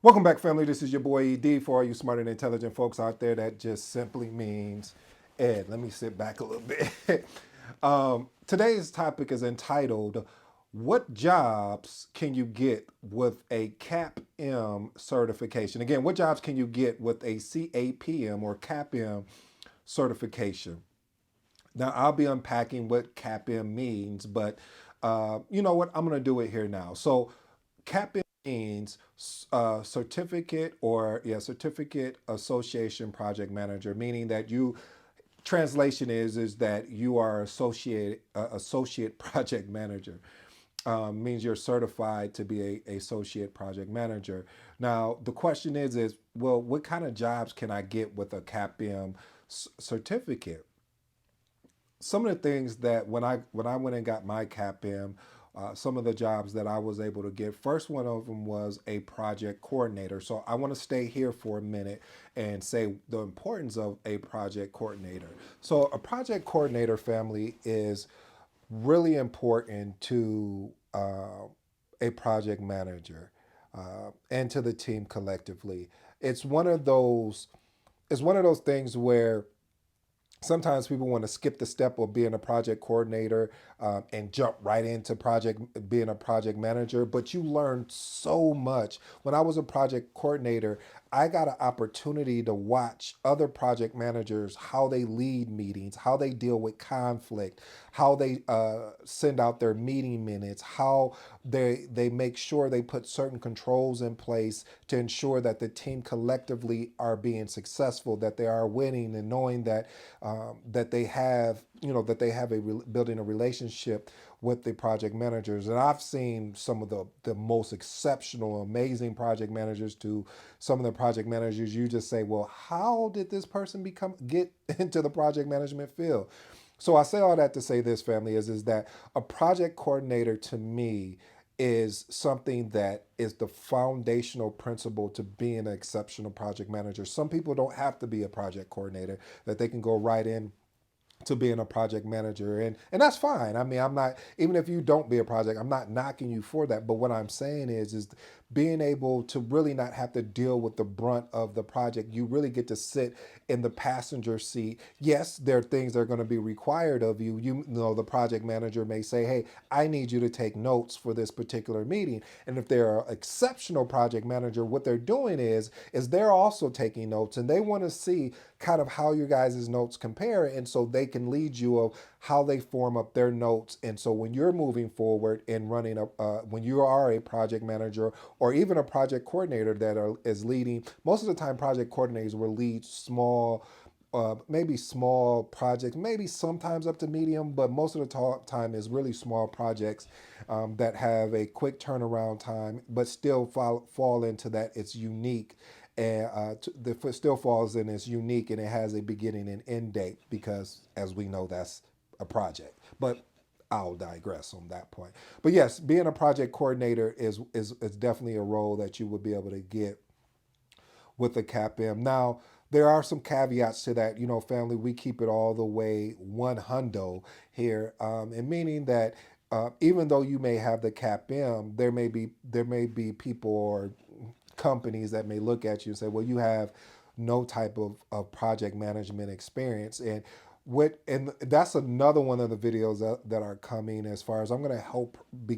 Welcome back, family. This is your boy ED. For all you smart and intelligent folks out there, that just simply means Ed. Let me sit back a little bit. Today's topic is entitled, What Jobs Can You Get with a CAPM Certification? Again, what jobs can you get with a CAPM or CAPM certification? Now, I'll be unpacking what CAPM means, but you know what? I'm going to do it here now. So, CAPM means certificate association project manager, meaning that you translation is that you are associate project manager. Means you're certified to be a associate project manager. Now the question is well, what kind of jobs can I get with a CAPM certificate? Some of the things that when I went and got my CAPM, some of the jobs that I was able to get. First one of them was a project coordinator. So I want to stay here for a minute and say the importance of a project coordinator. So a project coordinator, family, is really important to a project manager and to the team collectively. It's one of those. It's one of those things where sometimes people want to skip the step of being a project coordinator and jump right into project being a project manager, but you learn so much. When I was a project coordinator, I got an opportunity to watch other project managers, how they lead meetings, how they deal with conflict, how they send out their meeting minutes, how they make sure they put certain controls in place to ensure that the team collectively are being successful, that they are winning, and knowing that they have building a relationship with the project managers. And I've seen some of the most exceptional, amazing project managers to some of the project managers you just say, well, how did this person get into the project management field? So I say all that to say this, family, is that a project coordinator to me is something that is the foundational principle to being an exceptional project manager. Some people don't have to be a project coordinator, that they can go right in to being a project manager, and that's fine. I mean, I'm not, even if you don't be a project, I'm not knocking you for that, but what I'm saying is being able to really not have to deal with the brunt of the project. You really get to sit in the passenger seat. Yes, there are things that are going to be required of you. You know, the project manager may say, hey, I need you to take notes for this particular meeting, and if they're an exceptional project manager, what they're doing is they're also taking notes, and they want to see kind of how your guys' notes compare, and so they can lead you of how they form up their notes. And so when you're moving forward and running when you are a project manager or even a project coordinator is leading, most of the time project coordinators will lead small, maybe small projects, maybe sometimes up to medium, but most of the time is really small projects that have a quick turnaround time, but still fall into that it's unique, and the still falls in it's unique, and it has a beginning and end date because, as we know, that's a project. But I'll digress on that point. But yes, being a project coordinator is definitely a role that you would be able to get with the CAPM. Now, there are some caveats to that. You know, family, we keep it all the way one hundo here, and meaning that even though you may have the CAPM, there may be people or companies that may look at you and say, well, you have no type of project management experience. And that's another one of the videos that are coming, as far as I'm going to help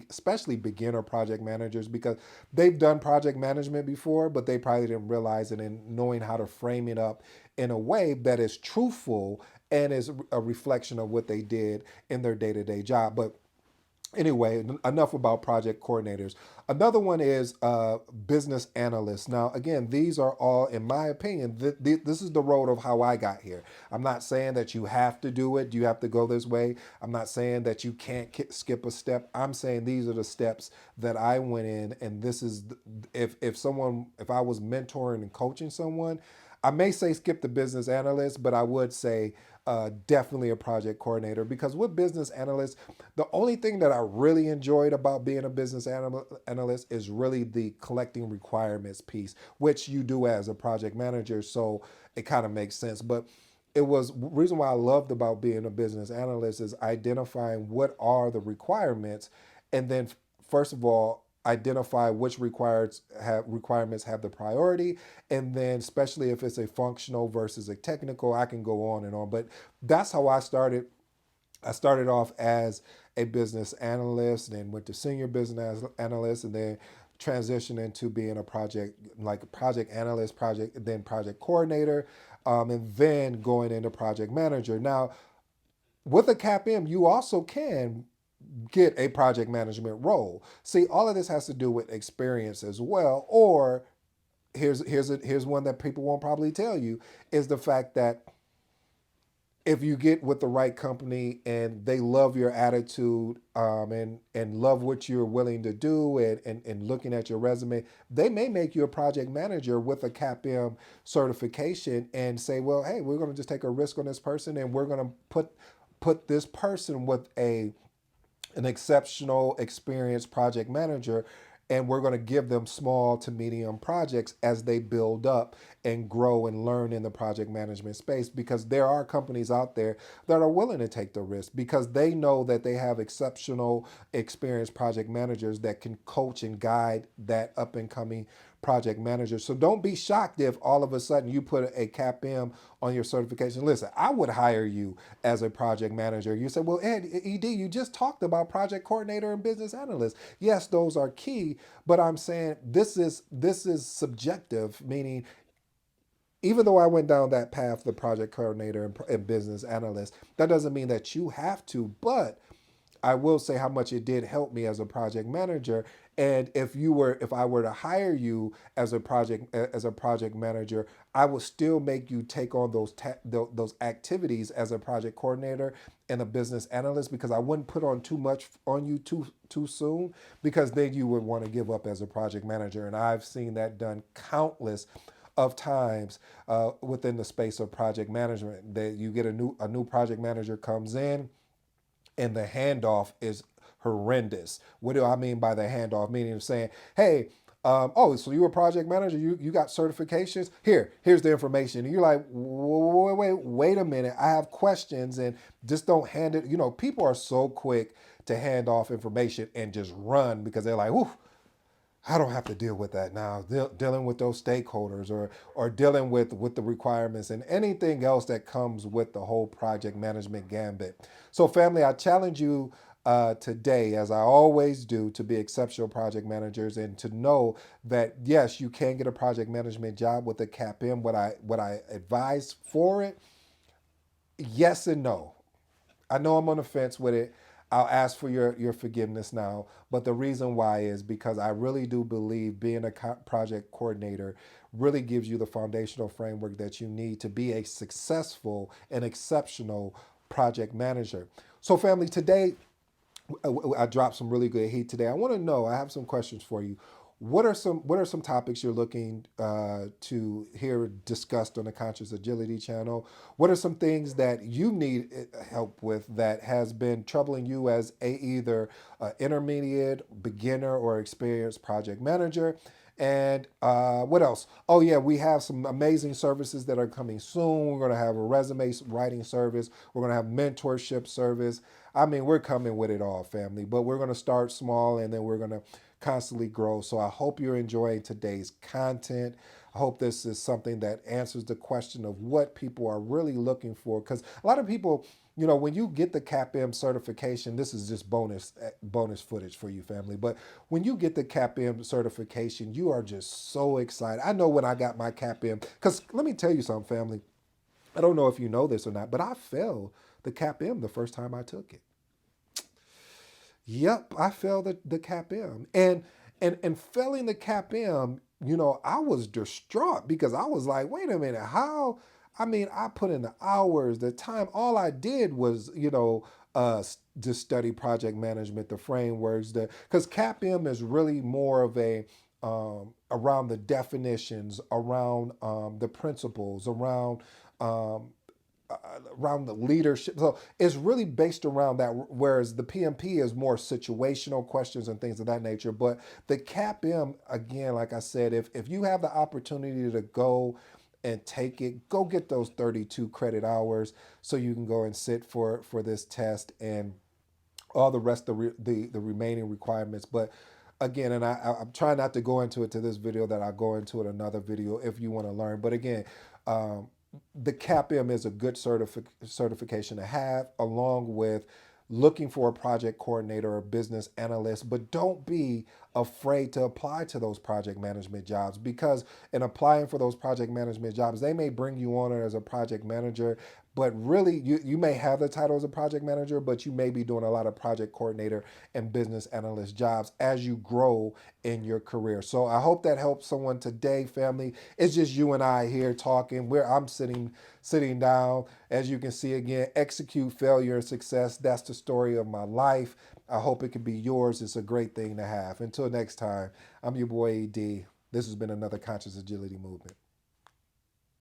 especially beginner project managers, because they've done project management before, but they probably didn't realize it, and knowing how to frame it up in a way that is truthful and is a reflection of what they did in their day-to-day job. But anyway, enough about project coordinators. Another one is business analysts. Now, again, these are all, in my opinion, this is the road of how I got here. I'm not saying that you have to do it, you have to go this way. I'm not saying that you can't skip a step. I'm saying these are the steps that I went in, and this is if I was mentoring and coaching someone, I may say skip the business analyst, but I would say definitely a project coordinator, because with business analysts, the only thing that I really enjoyed about being a analyst is really the collecting requirements piece, which you do as a project manager. So it kind of makes sense. But it was reason why I loved about being a business analyst is identifying what are the requirements, and then first of all, identify which requirements have the priority, and then especially if it's a functional versus a technical, I can go on and on. But that's how I started. I started off as a business analyst, then went to senior business analyst, and then transitioned into being a project analyst, project coordinator, and then going into project manager. Now, with a CAPM, you also can get a project management role. See, all of this has to do with experience as well. Or here's one that people won't probably tell you is the fact that if you get with the right company and they love your attitude, and love what you're willing to do, and looking at your resume, they may make you a project manager with a CAPM certification and say, well, hey, we're going to just take a risk on this person, and we're going to put this person with an exceptional experienced project manager, and we're going to give them small to medium projects as they build up and grow and learn in the project management space, because there are companies out there that are willing to take the risk because they know that they have exceptional experienced project managers that can coach and guide that up and coming project manager. So don't be shocked if all of a sudden you put a CAPM on your certification. Listen, I would hire you as a project manager. You say, well, ED, you just talked about project coordinator and business analyst. Yes, those are key, but I'm saying this is subjective, meaning even though I went down that path, the project coordinator and business analyst, that doesn't mean that you have to, but I will say how much it did help me as a project manager. And if I were to hire you as a project manager, I would still make you take on those activities as a project coordinator and a business analyst, because I wouldn't put on too much on you too soon, because then you would want to give up as a project manager. And I've seen that done countless of times within the space of project management. That you get a new project manager comes in, and the handoff is horrendous. What do I mean by the handoff? Meaning saying, hey, oh, so you're a project manager, you got certifications? Here's the information. And you're like, wait a minute, I have questions, and just don't hand it. People are so quick to hand off information and just run because they're like, whoo, I don't have to deal with that now. Dealing with those stakeholders, or dealing with the requirements and anything else that comes with the whole project management gambit. So, family, I challenge you today, as I always do, to be exceptional project managers and to know that yes, you can get a project management job with a CAPM. What I advise for it, yes and no. I know I'm on the fence with it. I'll ask for your forgiveness now. But the reason why is because I really do believe being a project coordinator really gives you the foundational framework that you need to be a successful and exceptional project manager. So, family, today I dropped some really good heat today. I want to know. I have some questions for you. What are some topics you're looking to hear discussed on the Conscious Agility channel? What are some things that you need help with that has been troubling you as either intermediate, beginner, or experienced project manager? And what else? Oh yeah, we have some amazing services that are coming soon. We're going to have a resume writing service. We're going to have mentorship service. I mean, we're coming with it all, family. But we're going to start small, and then we're going to constantly grow. So I hope you're enjoying today's content. I hope this is something that answers the question of what people are really looking for. Because a lot of people, when you get the CAPM certification, this is just bonus footage for you, family. But when you get the CAPM certification, you are just so excited. I know when I got my CAPM, because let me tell you something, family. I don't know if you know this or not, but I failed the CAPM the first time I took it. Yep, I failed the CAPM. And failing the CAPM, I was distraught because I was like, wait a minute, how? I mean, I put in the hours, the time. All I did was, just study project management, the frameworks, because CAPM is really more of a around the definitions, around the principles, um, around the leadership. So it's really based around that, whereas the PMP is more situational questions and things of that nature. But the CAPM, again, like I said, if you have the opportunity to go and take it, go get those 32 credit hours so you can go and sit for this test and all the rest of the remaining requirements. But again, and I'm trying not to go into it to this video, that I'll go into it another video if you want to learn. But again, um, the CAPM is a good certification to have, along with looking for a project coordinator or business analyst. But don't be afraid to apply to those project management jobs, because in applying for those project management jobs, they may bring you on as a project manager, but really you may have the title as a project manager, but you may be doing a lot of project coordinator and business analyst jobs as you grow in your career. So I hope that helps someone today, family. It's just you and I here talking, where I'm sitting down. As you can see, again, execute, failure, and success. That's the story of my life. I hope it can be yours. It's a great thing to have. Until next time, I'm your boy AD. This has been another Conscious Agility Movement.